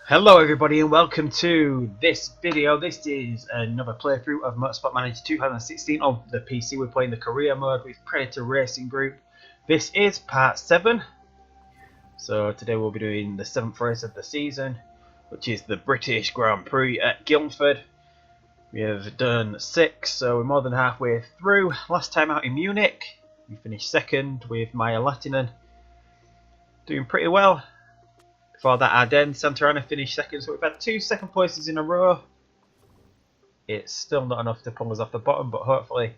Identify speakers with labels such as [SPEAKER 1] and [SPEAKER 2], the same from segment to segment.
[SPEAKER 1] Hello everybody and welcome to this video. This is another playthrough of Motorsport Manager 2016 on the PC. We're playing the career mode with Predator Racing Group. This is part 7. So today we'll be doing the 7th race of the season, which is the British Grand Prix at Guildford. We have done 6, so we're more than halfway through. Last time out in Munich, we finished 2nd with Maya Latinen. Doing pretty well. Before that, Ardennes, Santana finished 2nd, so we've had 2 second places in a row. It's still not enough to pull us off the bottom, but hopefully,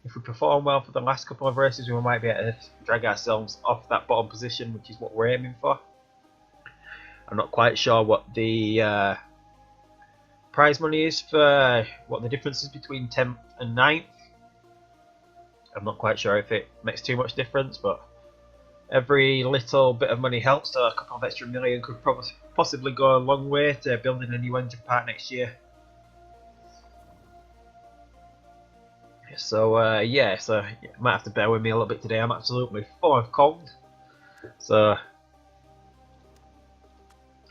[SPEAKER 1] if we perform well for the last couple of races, we might be able to drag ourselves off that bottom position, which is what we're aiming for. I'm not quite sure what the prize money is for what the difference is between 10th and 9th. I'm not quite sure if it makes too much difference, but every little bit of money helps, so a couple of extra million could possibly go a long way to building a new engine part next year. So yeah, so you might have to bear with me a little bit today. I'm absolutely full of cold, so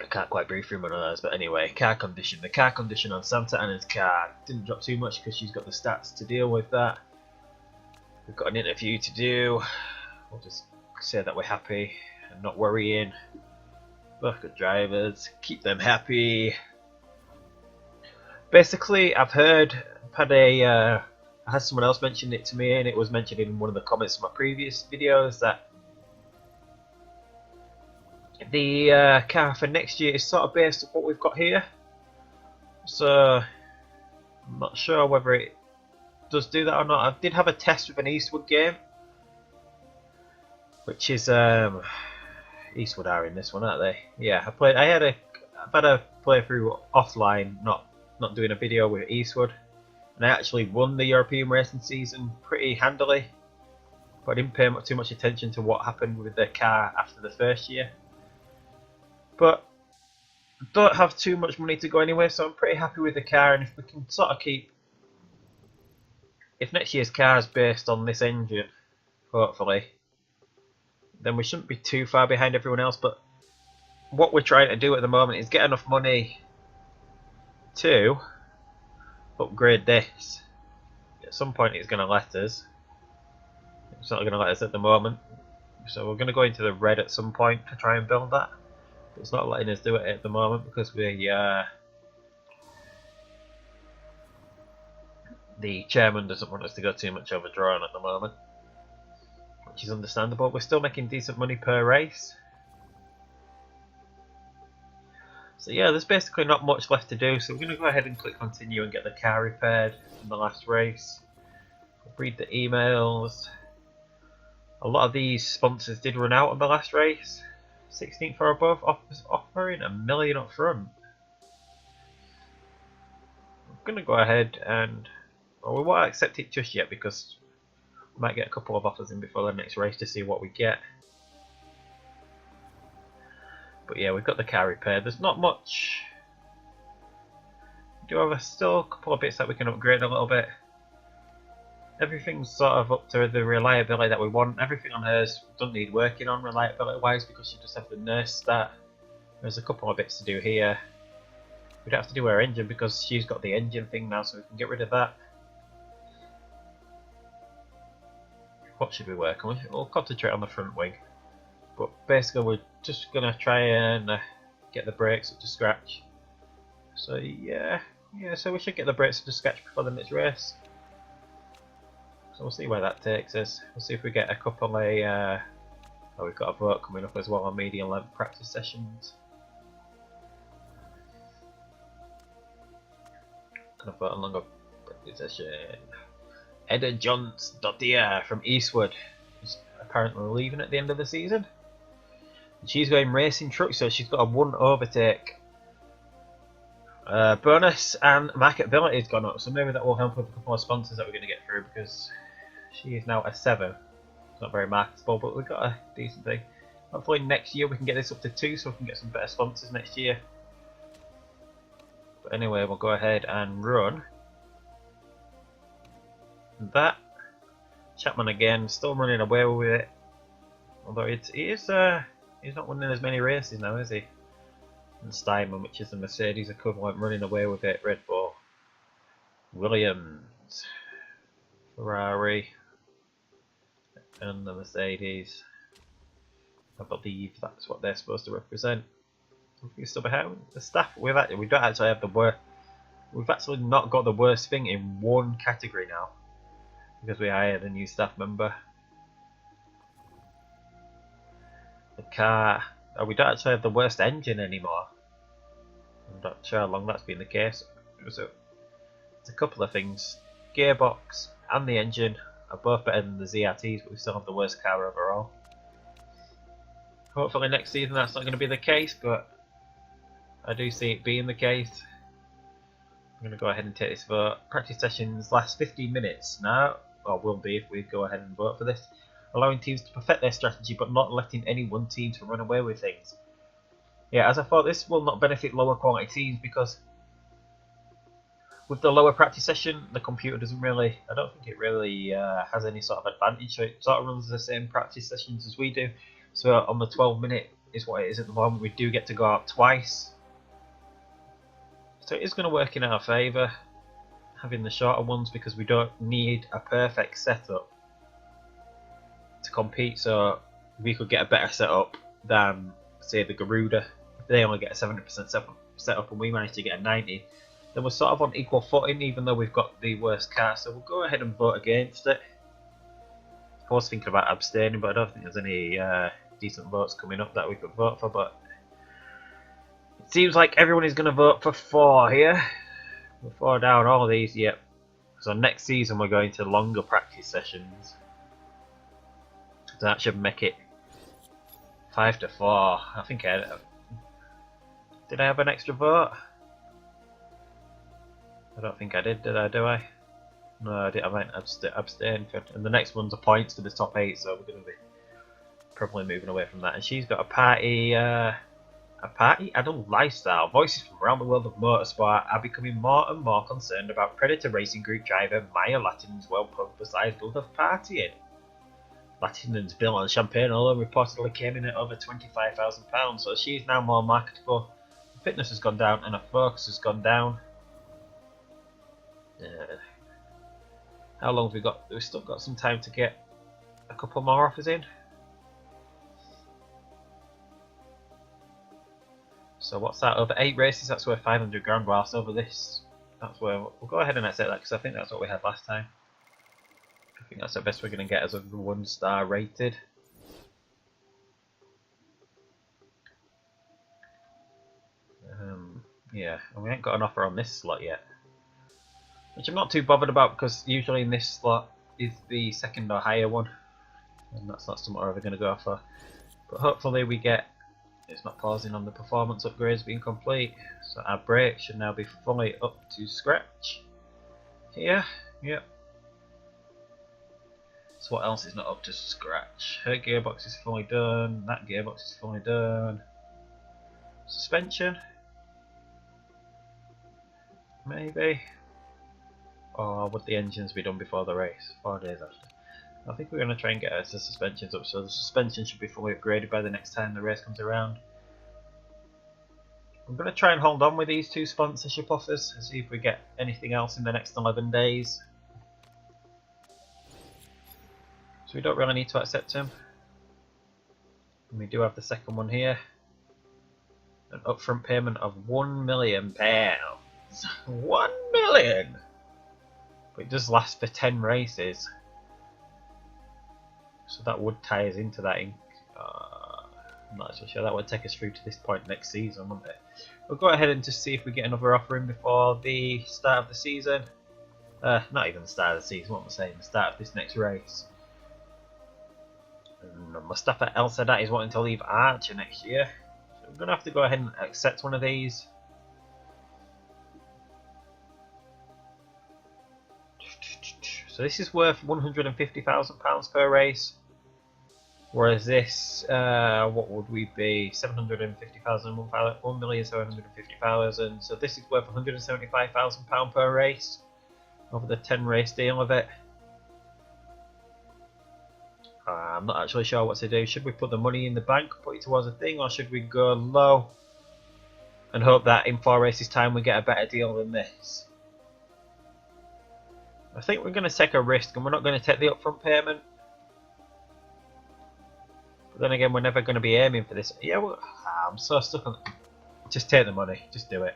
[SPEAKER 1] I can't quite breathe through one of those. But anyway, car condition. The car condition on Santa Anna's car didn't drop too much because she's got the stats to deal with that. We've got an interview to do. We'll just say that we're happy and not worrying. Both good drivers, keep them happy. Basically, I had someone else mention it to me, and it was mentioned in one of the comments of my previous videos that the car for next year is sort of based on what we've got here. So I'm not sure whether it does do that or not. I did have a test with an Eastwood game, which is Eastwood are in this one, aren't they? Yeah, I've had a playthrough offline, not doing a video with Eastwood, and I actually won the European racing season pretty handily. But I didn't pay too much attention to what happened with the car after the first year. But I don't have too much money to go anywhere, so I'm pretty happy with the car. And if we can sort of if next year's car is based on this engine, hopefully, then we shouldn't be too far behind everyone else. But what we're trying to do at the moment is get enough money to upgrade this. At some point it's going to let us. It's not going to let us at the moment, so we're going to go into the red at some point to try and build that. But it's not letting us do it at the moment because the chairman doesn't want us to go too much overdrawn at the moment, which is understandable. We're still making decent money per race. So yeah, there's basically not much left to do, so we're going to go ahead and click continue and get the car repaired in the last race. We'll read the emails. A lot of these sponsors did run out on the last race. 16th or above offering $1 million up front. I'm going to go ahead and, well, we won't accept it just yet because we might get a couple of offers in before the next race to see what we get. But yeah, we've got the car repaired. There's not much. We do have still a couple of bits that we can upgrade a little bit. Everything's sort of up to the reliability that we want. Everything on hers doesn't need working on reliability wise because she just has the nurse stat. There's a couple of bits to do here. We don't have to do her engine because she's got the engine thing now, so we can get rid of that. What should we work on? We'll concentrate on the front wing. But basically we're just going to try and get the brakes up to scratch. So yeah, so we should get the brakes up to scratch before the next race. So we'll see where that takes us. We'll see if we get a couple of oh, we've got a vote coming up as well on medium level practice sessions. Gonna vote on longer practice session. Edda Johns-Dottir from Eastwood is apparently leaving at the end of the season. She's going racing truck, so she's got a 1 overtake bonus, and marketability has gone up, so maybe that will help with a couple of sponsors that we're going to get through because she is now a 7. It's not very marketable, but we've got a decent thing. Hopefully next year we can get this up to 2 so we can get some better sponsors next year. But anyway, we'll go ahead and run that. Chapman again, still running away with it. Although he's not winning as many races now, is he? and Steinman, which is the Mercedes equivalent, running away with it. Red Bull, Williams, Ferrari, and the Mercedes. I believe that's what they're supposed to represent. We're still behind the staff. We don't actually have the worst. We've actually not got the worst thing in one category now because we hired a new staff member. The car. Oh, we don't actually have the worst engine anymore. I'm not sure how long that's been the case. So it's a couple of things. Gearbox and the engine are both better than the ZRTs, but we still have the worst car overall. Hopefully next season that's not going to be the case, but I do see it being the case. I'm going to go ahead and take this vote. Practice sessions last 15 minutes now, or will be if we go ahead and vote for this. Allowing teams to perfect their strategy but not letting any one team to run away with things. Yeah, as I thought, this will not benefit lower quality teams because with the lower practice session, the computer doesn't really, I don't think it really has any sort of advantage. So it sort of runs the same practice sessions as we do. So on the 12-minute is what it is at the moment. We do get to go out twice. So it is going to work in our favour, having the shorter ones, because we don't need a perfect setup to compete. So we could get a better setup than, say, the Garuda. If they only get a 70% setup and we manage to get a 90, then we're sort of on equal footing, even though we've got the worst car. So we'll go ahead and vote against it. I was thinking about abstaining, but I don't think there's any decent votes coming up that we could vote for. But it seems like everyone is going to vote for 4 here. We're 4 down all of these, yep. So next season we're going to longer practice sessions. So that should make it 5 to 4. I think did I have an extra vote? I don't think I did I? Do I? No, I didn't. I might abstain. And the next one's a points for the top 8, so we're going to be probably moving away from that. And she's got a party adult lifestyle. Voices from around the world of motorsport are becoming more and more concerned about Predator Racing Group driver Maya Latinen's well-publicised love of partying. Latinen's bill on champagne alone reportedly came in at over £25,000, so she's now more marketable. Her fitness has gone down and her focus has gone down. How long have we got? We've still got some time to get a couple more offers in. So what's that? Over 8 races, that's worth 500 grand. Whilst over this, that's where we'll go ahead and accept that because I think that's what we had last time. I think that's the best we're going to get as a 1-star rated. Yeah, and we ain't got an offer on this slot yet, which I'm not too bothered about because usually in this slot is the second or higher one, and that's not something we're ever going to go for. But hopefully we get. It's not pausing on the performance upgrades being complete, so our brakes should now be fully up to scratch. Here, yep. So what else is not up to scratch? Her gearbox is fully done, that gearbox is fully done. Suspension? Maybe? Or would the engines be done before the race? 4 days after. I think we're going to try and get the suspensions up, so the suspension should be fully upgraded by the next time the race comes around. I'm going to try and hold on with these 2 sponsorship offers and see if we get anything else in the next 11 days. So we don't really need to accept them. And we do have the second one here. An upfront payment of £1 million. 1 million! But it does last for 10 races. So that would tie us into that. I'm not actually sure. That would take us through to this point next season, wouldn't it? We'll go ahead and just see if we get another offer in before the start of the season. Not even the start of the season, what am I saying? The start of this next race. And Mustafa El Sadat is wanting to leave Archer next year. So we're going to have to go ahead and accept one of these. So this is worth £150,000 per race. Whereas this, what would we be? 750,000, 1,750,000. So this is worth £175,000 per race over the 10 race deal of it. I'm not actually sure what to do. Should we put the money in the bank, put it towards a thing, or should we go low? and hope that in 4 races time we get a better deal than this. I think we're going to take a risk and we're not going to take the upfront payment. But then again, we're never going to be aiming for this. Yeah, I'm so stuck on it. Just take the money. Just do it.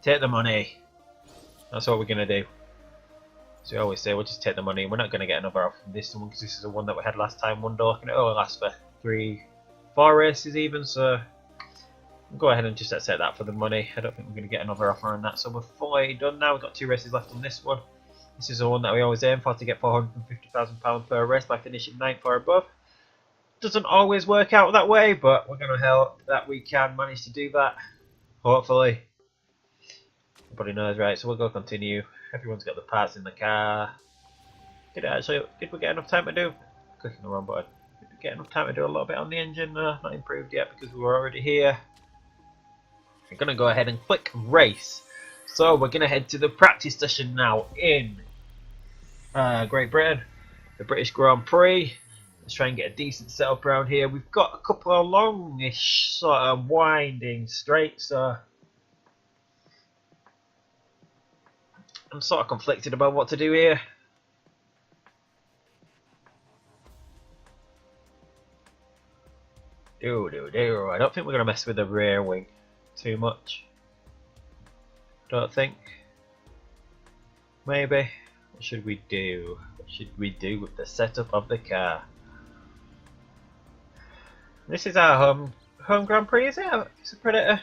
[SPEAKER 1] Take the money. That's what we're going to do. As we always say, we'll just take the money. We're not going to get another offer from this one because this is the one that we had last time. One door, and it only lasts for 4 races even. So we'll go ahead and just accept that for the money. I don't think we're going to get another offer on that. So we're fully done now. We've got 2 races left on this one. This is the one that we always aim for, to get £450,000 per race by finishing 9th or above. Doesn't always work out that way, but we're going to hope that we can manage to do that. Hopefully. Nobody knows, right? So we'll go continue. Everyone's got the parts in the car. Did we get enough time to do? Clicking the wrong button. Did we get enough time to do a little bit on the engine? Not improved yet because we were already here. We're going to go ahead and click race. So we're going to head to the practice session now in Great Britain, the British Grand Prix. Let's try and get a decent setup around here. We've got a couple of longish sort of winding straights, so I'm sort of conflicted about what to do here. I don't think we're going to mess with the rear wing too much. Don't think. Maybe. What should we do? What should we do with the setup of the car? This is our home Grand Prix, is it? It's a Predator.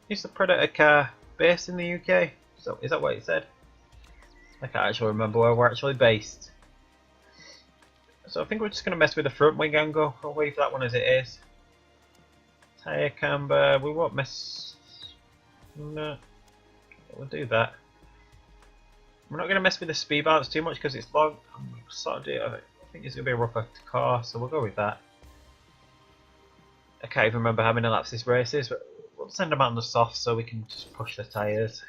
[SPEAKER 1] Is the Predator car based in the UK? So is that what it said? I can't actually remember where we're actually based. So I think we're just going to mess with the front wing angle. I'll leave that one as it is. Tyre camber, we won't mess. No, we'll do that. We're not going to mess with the speed balance too much because it's long. I think it's going to be a rougher car, so we'll go with that. I can't even remember how many laps this race is, but we'll send them out on the soft so we can just push the tyres.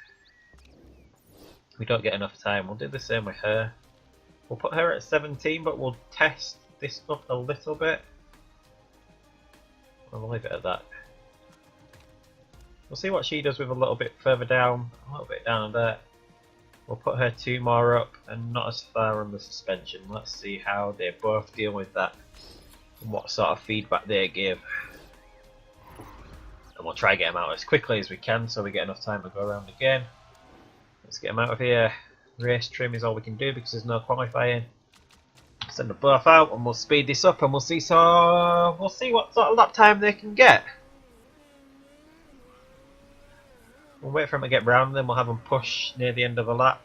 [SPEAKER 1] We don't get enough time. We'll do the same with her. We'll put her at 17, but we'll test this up a little bit. We'll leave it at that. We'll see what she does with a little bit further down, a little bit down there. We'll put her 2 more up and not as far on the suspension. Let's see how they both deal with that and what sort of feedback they give. And we'll try to get them out as quickly as we can so we get enough time to go around again. Let's get them out of here. Race trim is all we can do because there's no qualifying. Send them both out and we'll speed this up and we'll see what sort of lap time they can get. We'll wait for them to get round, then we'll have them push near the end of the lap.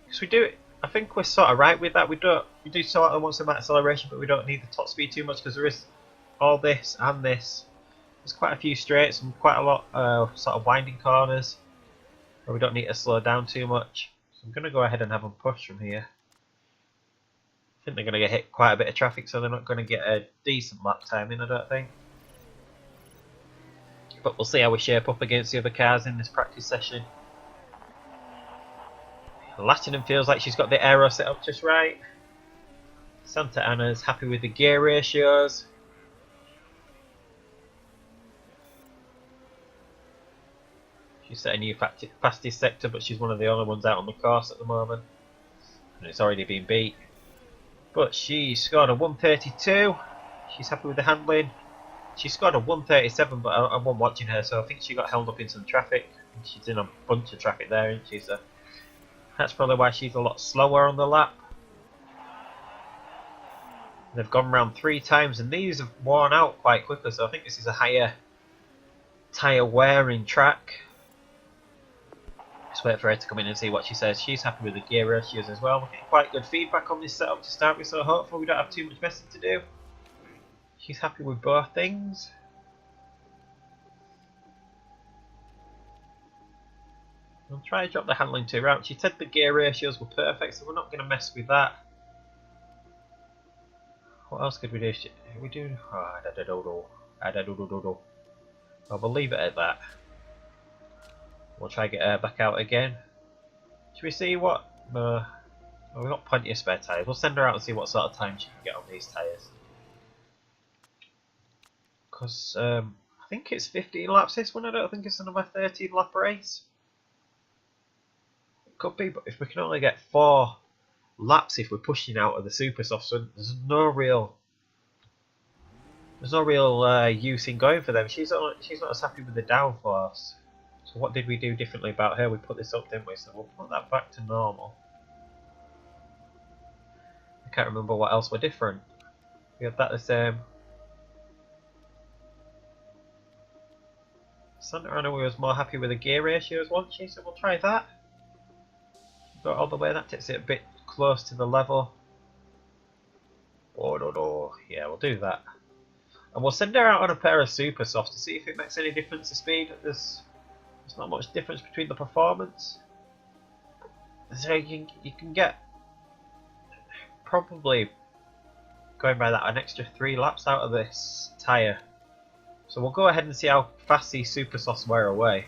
[SPEAKER 1] Because we do it, I think we're sort of right with that. We do sort of want some acceleration, but we don't need the top speed too much because there is all this and this. There's quite a few straights and quite a lot of sort of winding corners where we don't need to slow down too much. So I'm going to go ahead and have them push from here. I think they're going to get hit quite a bit of traffic, so they're not going to get a decent lap time in, I don't think. But we'll see how we shape up against the other cars in this practice session. Lattinen feels like she's got the aero set up just right. Santa Ana's happy with the gear ratios. She's set a new fastest sector, but she's one of the only ones out on the course at the moment. And it's already been beat. But she scored a 132. She's happy with the handling. She scored a 137, but I wasn't watching her, so I think she got held up in some traffic. She's in a bunch of traffic there, isn't she? So that's probably why she's a lot slower on the lap. They've gone round 3 times, and these have worn out quite quickly, so I think this is a higher tyre wearing track. Just wait for her to come in and see what she says. She's happy with the gear ratios as well. We're getting quite good feedback on this setup to start with, so hopefully we don't have too much messing to do. She's happy with both things. I'll try to drop the handling to around. She said the gear ratios were perfect, so we're not going to mess with that. What else could we do? We do. Well, we'll leave it at that. We'll try to get her back out again. Should we see what? Well, we've got plenty of spare tyres. We'll send her out and see what sort of time she can get on these tyres. Because I think it's 15 laps this one. I don't think it's another 13 lap race. It could be, but if we can only get 4 laps if we're pushing out of the super soft, so there's no real use in going for them. She's not as happy with the downforce. So what did we do differently about her? We put this up, didn't we? So we'll put that back to normal. I can't remember what else were different. We had that the same. Santa Ana was more happy with the gear ratios, wasn't she? So we'll try that. Go all the way. That takes it a bit close to the level. Oh no. Yeah, we'll do that. And we'll send her out on a pair of super softs to see if it makes any difference to speed. There's not much difference between the performance. So you can get probably, going by that, an extra 3 laps out of this tyre. So we'll go ahead and see how fast these super softs wear away.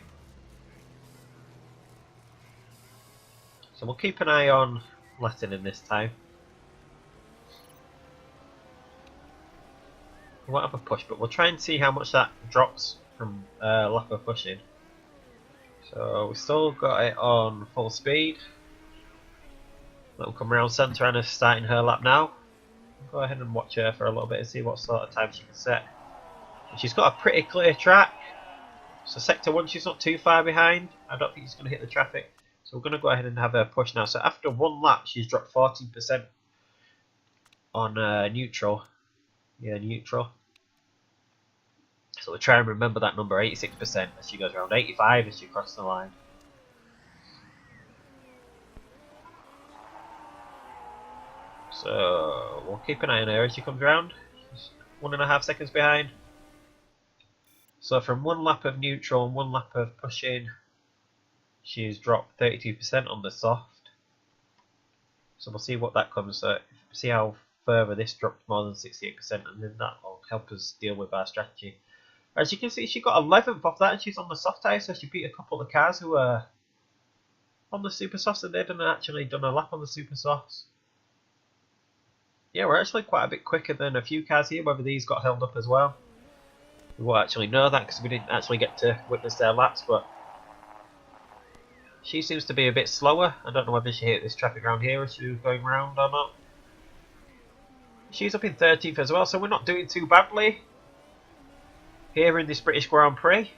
[SPEAKER 1] So we'll keep an eye on letting in this time. We won't have a push, but we'll try and see how much that drops from lap of pushing. So we've still got it on full speed. That'll come around. Santa Ana's starting her lap now. We'll go ahead and watch her for a little bit and see what sort of time she can set. And she's got a pretty clear track. So sector 1, she's not too far behind. I don't think she's going to hit the traffic. So we're going to go ahead and have her push now. So after 1 lap, she's dropped 14% on neutral. Yeah, neutral. So we'll try and remember that number, 86%, as she goes around, 85 as she crosses the line. So we'll keep an eye on her as she comes around. She's 1.5 seconds behind. So from 1 lap of neutral and 1 lap of pushing, she's dropped 32% on the soft. So we'll see what that comes. So see how further this dropped more than 68%, and then that will help us deal with our strategy. As you can see, she got 11th off that, and she's on the soft tyre, so she beat a couple of cars who were on the super softs, and they'd actually done a lap on the super softs. Yeah, we're actually quite a bit quicker than a few cars here. Whether these got held up as well, we won't actually know that because we didn't actually get to witness their laps, but she seems to be a bit slower. I don't know whether she hit this traffic around here as she was going round or not. She's up in 13th as well, so we're not doing too badly here in this British Grand Prix.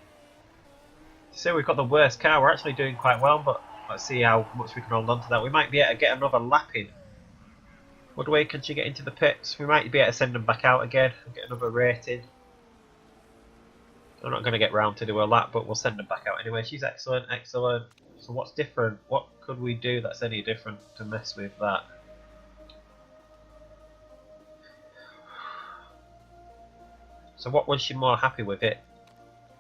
[SPEAKER 1] So we've got the worst car. We're actually doing quite well, but let's see how much we can hold on to that. We might be able to get another lap in. What way can she get into the pits? We might be able to send them back out again and get another rating. I'm not going to get round to do a lap, but we'll send them back out anyway. She's excellent, excellent. So what's different? What could we do that's any different to mess with that? So what was she more happy with it?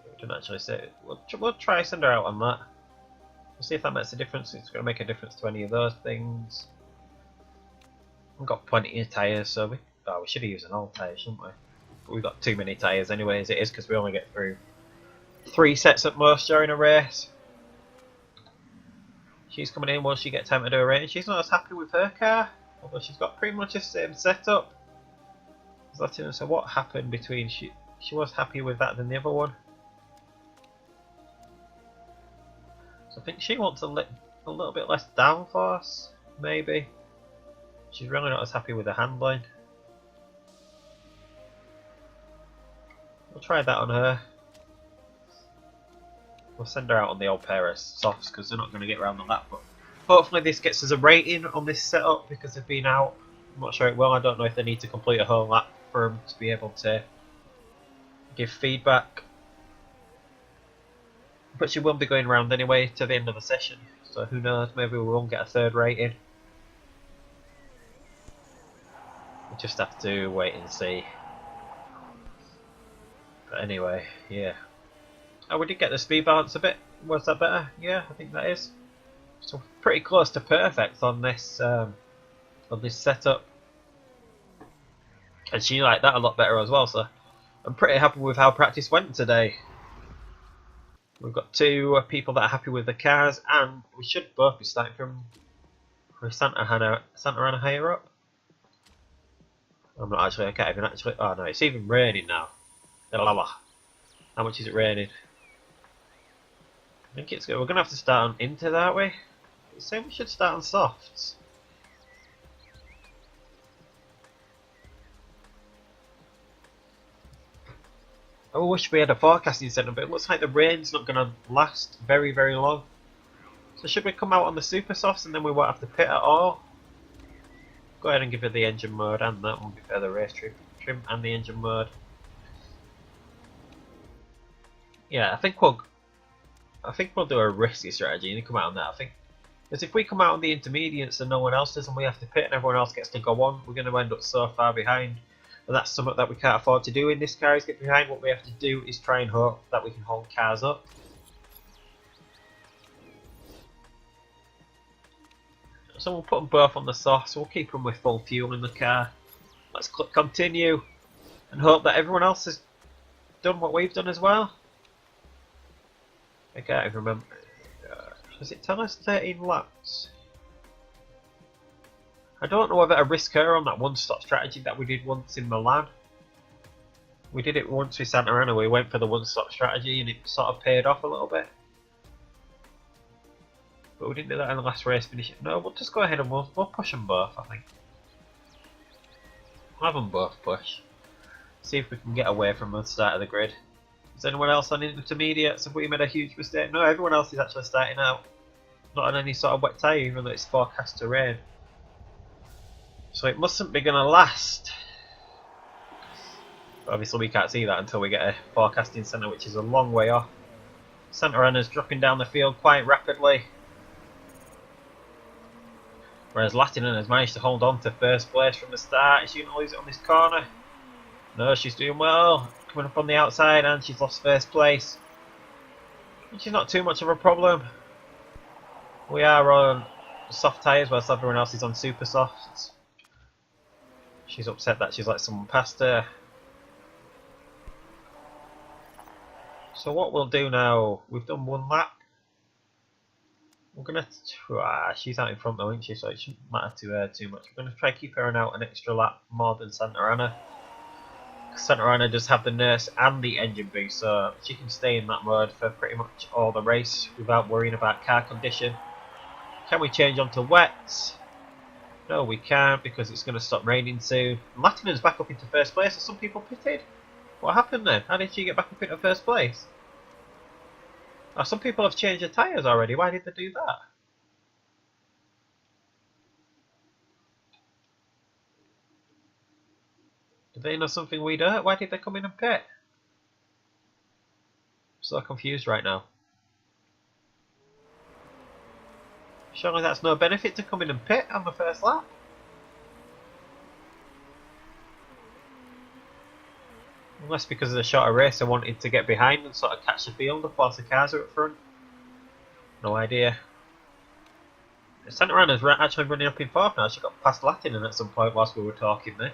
[SPEAKER 1] We didn't actually say. We'll try send her out on that. We'll see if that makes a difference. It's going to make a difference to any of those things. We've got plenty of tyres, so we should have used an old tyre, shouldn't we? But we've got too many tyres anyway as it is, because we only get through 3 sets at most during a race. She's coming in once she gets time to do a race. She's not as happy with her car, although she's got pretty much the same setup. So what happened between she was happy with that than the other one. So I think she wants a little bit less downforce, maybe. She's really not as happy with the handling. We'll try that on her. We'll send her out on the old pair of softs because they're not going to get around on that. But hopefully this gets us a rating on this setup because they've been out. I'm not sure it will. I don't know if they need to complete a whole lap for them to be able to give feedback. But she won't be going around anyway to the end of the session. So who knows, maybe we won't get a 3rd rating. We'll just have to wait and see. But anyway, yeah. Oh, we did get the speed balance a bit. Was that better? Yeah, I think that is. So pretty close to perfect on this setup. And she liked that a lot better as well, so I'm pretty happy with how practice went today. We've got 2 people that are happy with the cars, and we should both be starting from Santa Ana higher up. I'm not actually, I can't even actually, oh no, it's even raining now. How much is it raining? I think it's good. We're gonna have to start on into, aren't we? It's saying we should start on softs. I wish we had a forecasting centre, but it looks like the rain's not gonna last very, very long. So should we come out on the super softs and then we won't have to pit at all? Go ahead and give it the engine mode and that one before the race trim and the engine mode. Yeah, I think we'll do a risky strategy and come out on that. I think because if we come out on the intermediates and no one else does and we have to pit and everyone else gets to go on, we're going to end up so far behind. And that's something that we can't afford to do in this car is get behind. What we have to do is try and hope that we can hold cars up. So we'll put them both on the softs, so we'll keep them with full fuel in the car. Let's click continue and hope that everyone else has done what we've done as well. I can't even remember. Does it tell us 13 laps? I don't know whether to risk her on that one stop strategy that we did once in Milan. We did it once with Santa Ana, we went for the one stop strategy and it sort of paid off a little bit. But we didn't do that in the last race finish. No, we'll just go ahead and we'll push them both, I think. We'll have them both push. See if we can get away from the start of the grid. Is anyone else on intermediates? Have we made a huge mistake? No, everyone else is actually starting out. Not on any sort of wet tyre, even though it's forecast to rain. So it mustn't be going to last. But obviously we can't see that until we get a forecasting centre, which is a long way off. Santa Ana's dropping down the field quite rapidly. Whereas Latinen has managed to hold on to first place from the start. Is she going to lose it on this corner? No, she's doing well. Coming up on the outside and she's lost first place. Which is not too much of a problem. We are on soft tyres whilst everyone else is on super softs. She's upset that she's let someone past her. So what we'll do now, we've done one lap. We're going to... she's out in front though, isn't she? So it shouldn't matter to her too much. We're going to try to keep her out an extra lap more than Santa Ana. Santa Ana does have the nurse and the engine boost, so she can stay in that mode for pretty much all the race without worrying about car condition. Can we change onto wets? No, we can't because it's going to stop raining soon. Latinen's back up into first place. Are some people pitted? What happened then? How did she get back up into first place? Oh, some people have changed their tyres already. Why did they do that? Do they know something we don't? Why did they come in and pit? I'm so confused right now. Surely that's no benefit to come in and pit on the first lap. Unless because of the shorter race I wanted to get behind and sort of catch the field up whilst the cars are up front. No idea. Santa Ana's actually running up in fourth now. She got past Latinen at some point whilst we were talking there.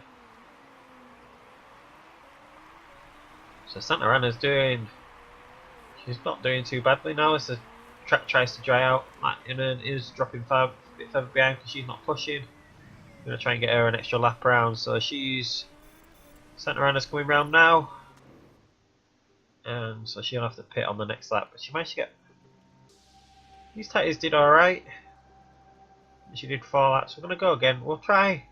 [SPEAKER 1] So Santa Ana's doing... she's not doing too badly now as the track tries to dry out. Latinen is dropping a bit further behind because she's not pushing. I'm going to try and get her an extra lap round. So she's... Santa Ana's coming round now. And so she'll have to pit on the next lap. But she managed to get... these tyres did alright. She did 4 laps. We're going to go again. We'll try...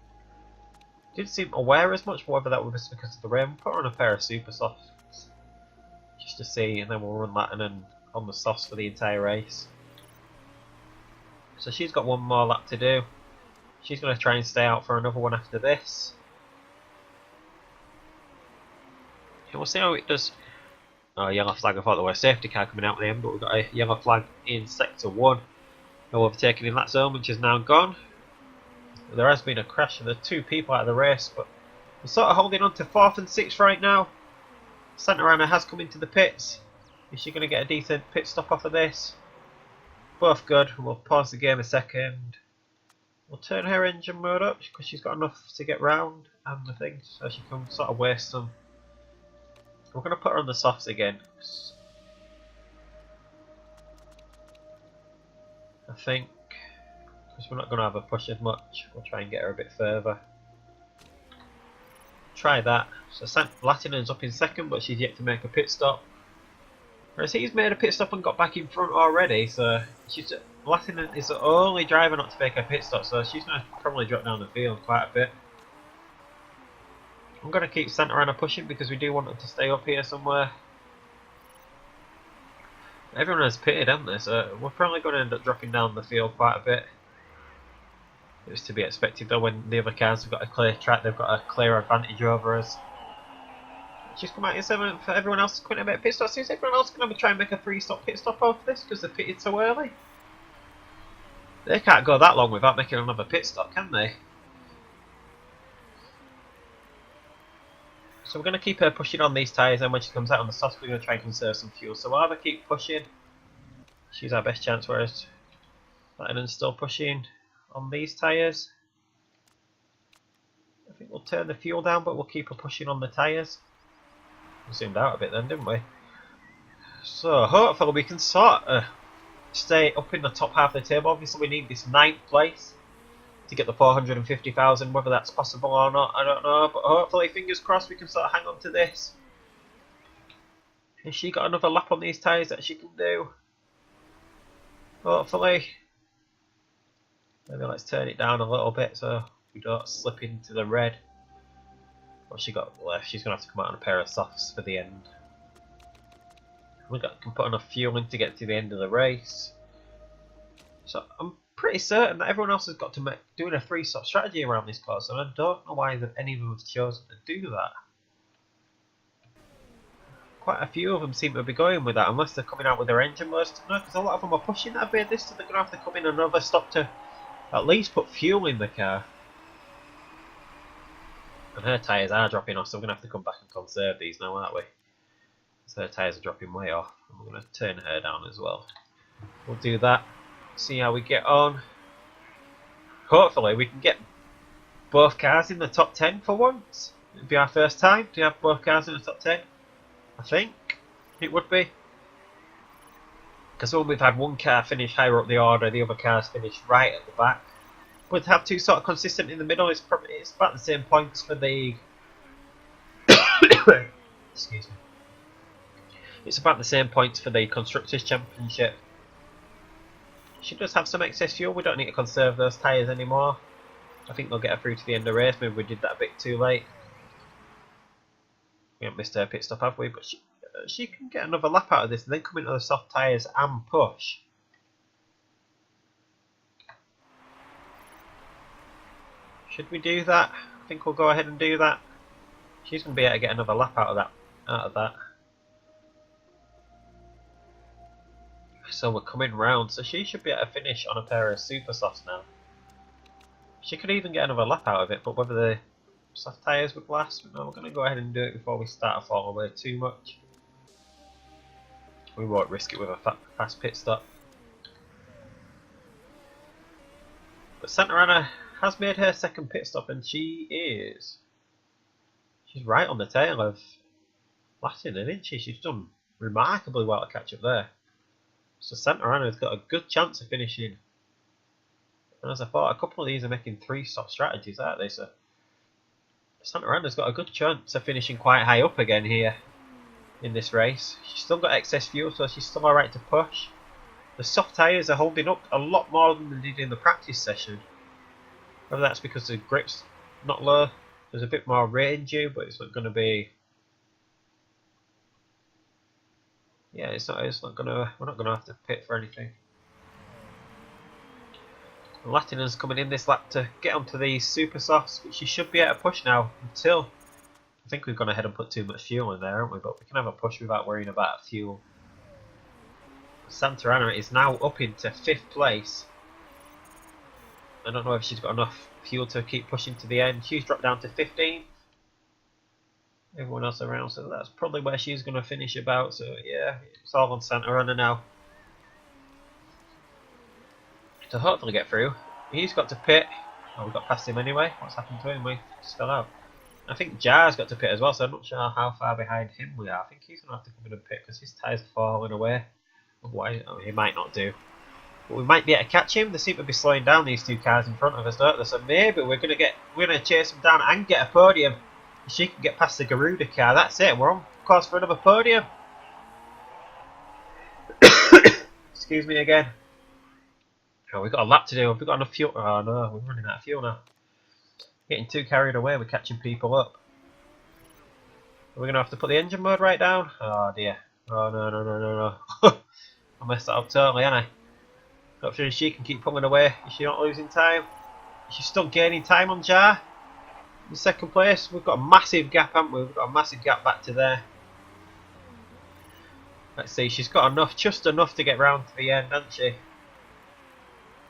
[SPEAKER 1] didn't seem to wear as much, but whether that was because of the rain. We'll put her on a pair of super softs. Just to see, and then we'll run Latinen on the softs for the entire race. So she's got one more lap to do. She's going to try and stay out for another one after this. And we'll see how it does. Oh, yellow flag. I thought there was a safety car coming out with him, but we've got a yellow flag in sector 1. No overtaking in that zone, which is now gone. There has been a crash and there are 2 people out of the race, but we're sort of holding on to 4th and 6th right now. Santa Ana has come into the pits. Is she going to get a decent pit stop off of this? Both good. We'll pause the game a second. We'll turn her engine mode up because she's got enough to get round and the thing, so she can sort of waste some. We're going to put her on the softs again. I think because we're not going to have her push as much, we'll try and get her a bit further. Try that. So Latinen's up in second, but she's yet to make a pit stop. Whereas he's made a pit stop and got back in front already, so Latin is the only driver not to make a pit stop, so she's going to probably drop down the field quite a bit. I'm going to keep Santa Ana pushing because we do want her to stay up here somewhere. Everyone has pitted, haven't they? So we're probably going to end up dropping down the field quite a bit. It was to be expected though when the other cars have got a clear track, they've got a clear advantage over us. She's come out in 7th, everyone else is quitting a bit of pit stops. Is everyone else going to try and make a 3-stop pit stop over this because they pitted so early? They can't go that long without making another pit stop, can they? So we're going to keep her pushing on these tyres, and when she comes out on the softs we're going to try and conserve some fuel. So we'll have her keep pushing. She's our best chance, whereas Platinum's still pushing on these tyres. I think we'll turn the fuel down, but we'll keep her pushing on the tyres. We zoomed out a bit then, didn't we? So hopefully we can sort of stay up in the top half of the table. Obviously we need this 9th place to get the 450,000. Whether that's possible or not, I don't know. But hopefully, fingers crossed, we can sort of hang on to this. Has she got another lap on these tyres that she can do? Hopefully. Maybe let's turn it down a little bit so we don't slip into the red. What's she got left? She's going to have to come out on a pair of softs for the end. We can put enough fuel in to get to the end of the race. So I'm pretty certain that everyone else has got to doing a 3-stop strategy around this course, and I don't know why any of them have chosen to do that. Quite a few of them seem to be going with that, unless they're coming out with their engine most. No, because a lot of them are pushing that bit this, so they're going to have to come in another stop to at least put fuel in the car. And her tyres are dropping off, so we're going to have to come back and conserve these now, aren't we? So her tyres are dropping way off, and we're going to turn her down as well. We'll do that. See how we get on. Hopefully we can get both cars in the top 10 for once. It'll be our first time to have both cars in the top 10. I think it would be. Because when we've had one car finish higher up the order, the other cars finish right at the back. But to have two sort of consistent in the middle, it's about the same points for the... Excuse me. It's about the same points for the Constructors' Championship. She does have some excess fuel. We don't need to conserve those tyres anymore. I think they'll get her through to the end of the race. Maybe we did that a bit too late. We haven't missed her pit stop, have we? But she can get another lap out of this and then come into the soft tyres and push. Should we do that? I think we'll go ahead and do that. She's going to be able to get another lap out of that. So we're coming round, so she should be able to finish on a pair of super softs now. She could even get another lap out of it, but whether the soft tyres would last, no, we're going to go ahead and do it before we start to fall away too much. We won't risk it with a fast pit stop. But Santa Ana has made her second pit stop, and she's right on the tail of Latin, isn't she? She's done remarkably well to catch up there. So Santa Ana's got a good chance of finishing. And as I thought, a couple of these are making 3-stop strategies, aren't they? So Santa Ana's got a good chance of finishing quite high up again here in this race. She's still got excess fuel, so she's still alright to push. The soft tyres are holding up a lot more than they did in the practice session. Whether that's because the grip's not low, there's a bit more range due, but it's not going to be... Yeah, it's not gonna. We're not gonna have to pit for anything. Latinen's coming in this lap to get onto these super softs, which she should be able to push now until... I think we've gone ahead and put too much fuel in there, haven't we? But we can have a push without worrying about fuel. Santa Ana is now up into 5th place. I don't know if she's got enough fuel to keep pushing to the end. She's dropped down to 15th. Everyone else around, so that's probably where she's going to finish about. So yeah, it's all on Santa Ana now. To hopefully get through. He's got to pit. Oh, we got past him anyway. What's happened to him? We just fell out. I think Jar's got to pit as well, so I'm not sure how far behind him we are. I think he's going to have to come in and pit because his tyres are falling away. Otherwise, he might not do. But we might be able to catch him. They seem to be slowing down, these two cars in front of us, don't they? So maybe we're going to chase him down and get a podium. She can get past the Garuda car. That's it. We're on course for another podium. Excuse me again. Oh, we've got a lap to do. Have we got enough fuel? Oh no, we're running out of fuel now. Getting too carried away, we're catching people up. Are we going to have to put the engine mode right down? Oh dear. Oh no, no, no, no, no. I messed that up totally, haven't I? Hopefully she can keep pulling away. Is she not losing time? Is she still gaining time on Jar? In second place, we've got a massive gap, haven't we? We've got a massive gap back to there. Let's see, she's got enough, just enough to get round to the end, hasn't she?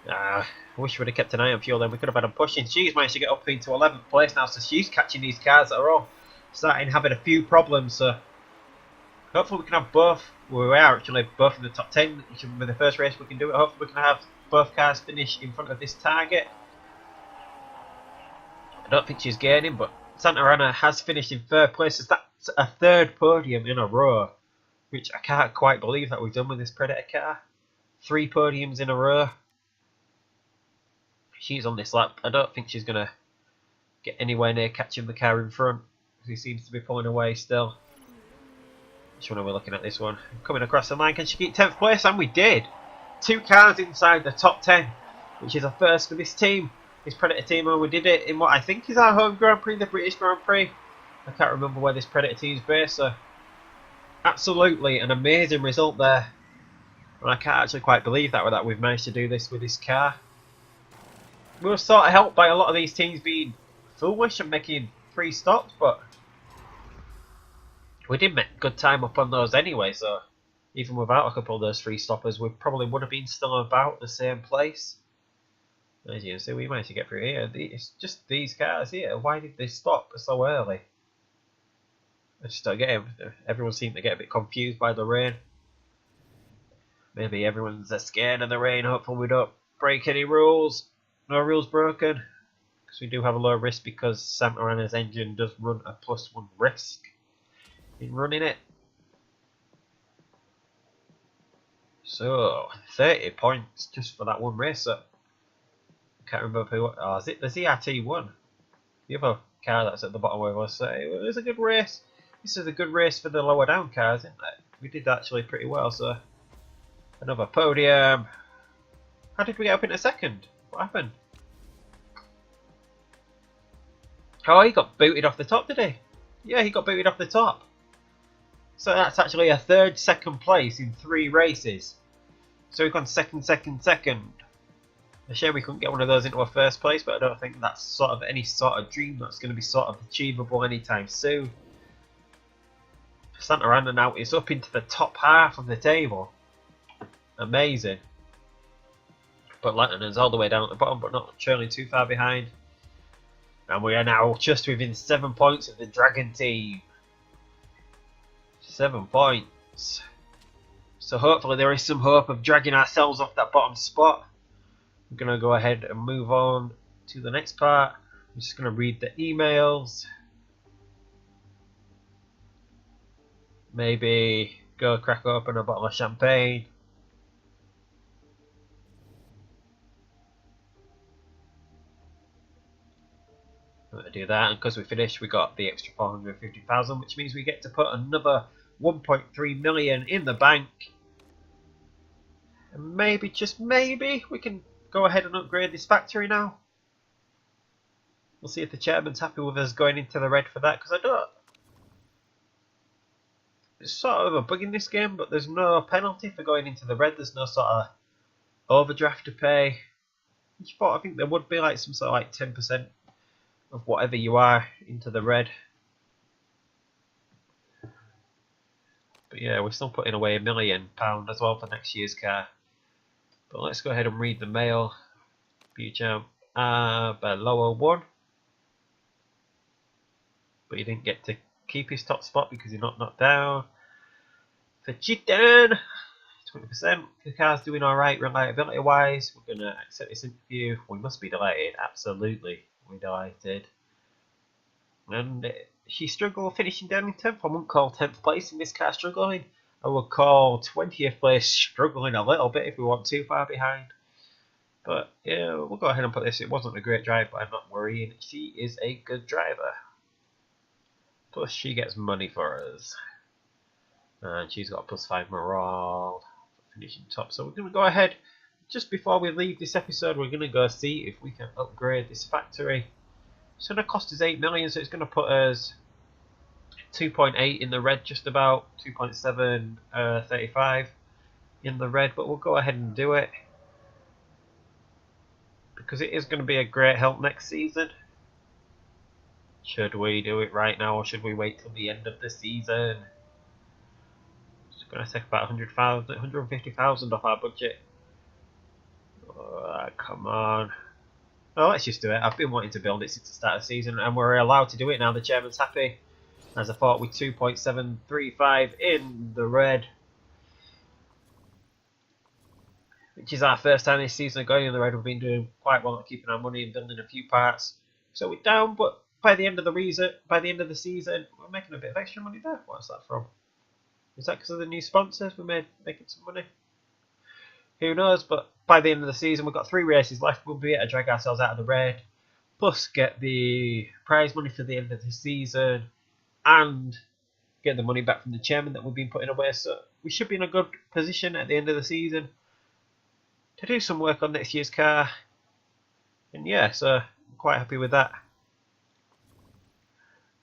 [SPEAKER 1] I wish we would have kept an eye on fuel then. We could have had them pushing. She's managed to get up into 11th place now, so she's catching these cars that are all starting having a few problems. So hopefully we can have both. Well, we are actually both in the top 10. With the first race we can do it. Hopefully we can have both cars finish in front of this target. I don't think she's gaining, but Santa Ana has finished in third place. So that's a third podium in a row, which I can't quite believe that we've done with this Predator car. 3 podiums in a row. She's on this lap. I don't think she's going to get anywhere near catching the car in front. He seems to be pulling away still. Which one are we looking at this one? Coming across the line. Can she keep 10th place? And we did. 2 cars inside the top 10. Which is a first for this team. This Predator team. And we did it in what I think is our home Grand Prix. The British Grand Prix. I can't remember where this Predator team is based. So absolutely an amazing result there. And I can't actually quite believe that we've managed to do this with this car. We were sort of helped by a lot of these teams being foolish and making 3 stops, but we did make good time up on those anyway, so even without a couple of those 3 stoppers, we probably would have been still about the same place. As you can see, we managed to get through here. It's just these cars here. Why did they stop so early? I just don't get it. Everyone seemed to get a bit confused by the rain. Maybe everyone's scared of the rain. Hopefully we don't break any rules. No rules broken. Because we do have a low risk because Santa Ana's engine does run a +1 risk in running it. So 30 points just for that one race. So, can't remember who. Oh, is it the ZRT one? The other car that's at the bottom where I was saying it was a good race. This is a good race for the lower down cars, isn't it? We did actually pretty well. So another podium. How did we get up into second? What happened? Oh, he got booted off the top, did he? Yeah, he got booted off the top. So that's actually a third, second place in 3 races. So we've gone second, second, second. A shame we couldn't get one of those into a first place, but I don't think that's sort of any sort of dream that's going to be sort of achievable anytime soon. Santa Ana now is up into the top half of the table. Amazing. But Lantern's all the way down at the bottom, but not trailing too far behind. And we are now just within 7 points of the Dragon team. 7 points. So hopefully there is some hope of dragging ourselves off that bottom spot. I'm going to go ahead and move on to the next part. I'm just going to read the emails. Maybe go crack open a bottle of champagne. I'm going to do that, and because we finished, we got the extra 450,000, which means we get to put another 1.3 million in the bank. And maybe, just maybe, we can go ahead and upgrade this factory now. We'll see if the chairman's happy with us going into the red for that, because I don't. It's sort of a bug in this game, but there's no penalty for going into the red. There's no sort of overdraft to pay. I think there would be like some sort of like 10% of whatever you are into the red. But yeah, we're still putting away £1 million as well for next year's car. But let's go ahead and read the mail. Bujam below 1. But he didn't get to keep his top spot because he's not knocked down. For cheating, 20%. The car's doing alright reliability wise. We're going to accept this interview. We must be delighted. Absolutely. We're delighted. And she struggled finishing down in 10th. I wouldn't call 10th place in this car struggling. I would call 20th place struggling a little bit if we weren't too far behind. But yeah, we'll go ahead and put this. It wasn't a great drive, but I'm not worrying. She is a good driver. Plus she gets money for us. And she's got a +5 morale. finishing top. So we're going to go ahead, just before we leave this episode, we're going to go see if we can upgrade this factory. It's going to cost us 8 million, so it's going to put us 2.8 in the red, just about 2.735 in the red, but we'll go ahead and do it because it is going to be a great help next season. Should we do it right now, or should we wait till the end of the season? It's going to take about 150,000 off our budget. Oh, come on. Well, let's just do it. I've been wanting to build it since the start of the season, and we're allowed to do it now. The chairman's happy. As I thought, with 2.735 in the red, which is our first time this season going in the red. We've been doing quite well at keeping our money and building a few parts. So we're down, but by the end of the season, we're making a bit of extra money there. What's that from? Is that because of the new sponsors? We're making some money. Who knows? But by the end of the season, we've got 3 races left. We'll be able to drag ourselves out of the red, plus get the prize money for the end of the season, and get the money back from the chairman that we've been putting away. So we should be in a good position at the end of the season to do some work on next year's car. And yeah, so I'm quite happy with that.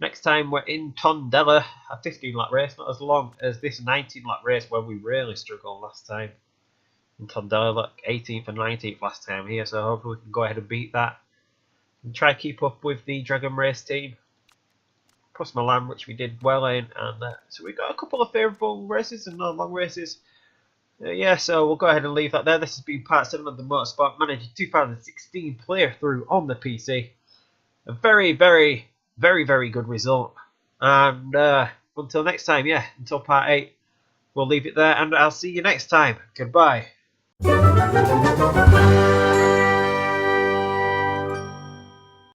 [SPEAKER 1] Next time we're in Tondela, a 15-lap race, not as long as this 19-lap race where we really struggled last time. In Tondela, like 18th and 19th last time here, so hopefully we can go ahead and beat that. And try to keep up with the Dragon Race team. Plus Milan, which we did well in, and so we got a couple of favourable races and no long races. Yeah, so we'll go ahead and leave that there. This has been part 7 of the Motorsport Manager 2016 playthrough on the PC. A very, very, very, very good result. And until next time, yeah, until part 8, we'll leave it there, and I'll see you next time. Goodbye.